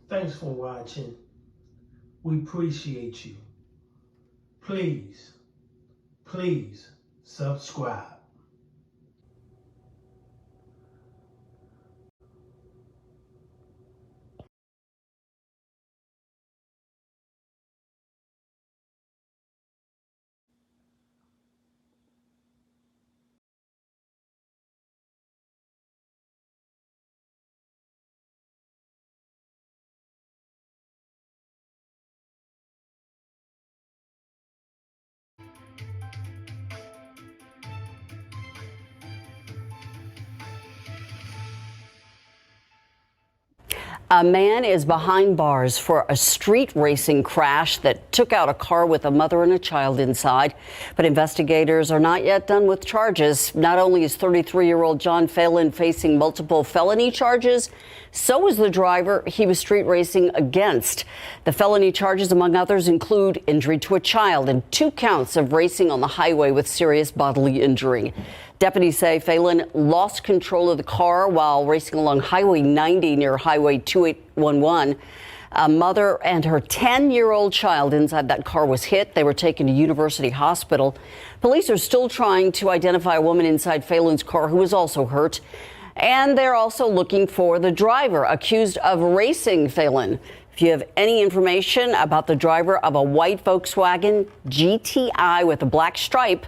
Thanks for watching. We appreciate you. Please subscribe. A man is behind bars for a street racing crash that took out a car with a mother and a child inside. But investigators are not yet done with charges. Not only is 33-year-old John Phelan facing multiple felony charges, so is the driver he was street racing against. The felony charges, among others, include injury to a child and 2 counts of racing on the highway with serious bodily injury. Deputies say Phelan lost control of the car while racing along Highway 90 near Highway 2811. A mother and her 10-year-old child inside that car was hit. They were taken to University Hospital. Police are still trying to identify a woman inside Phelan's car who was also hurt. And they're also looking for the driver accused of racing Phelan. If you have any information about the driver of a white Volkswagen GTI with a black stripe,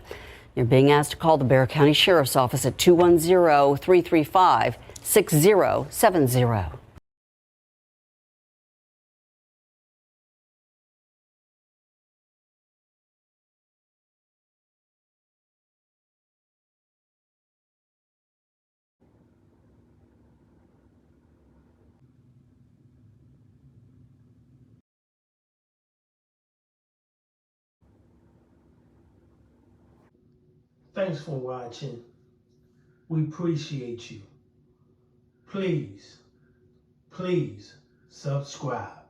you're being asked to call the Bexar County Sheriff's Office at 210-335-6070. Thanks for watching. We appreciate you. Please subscribe.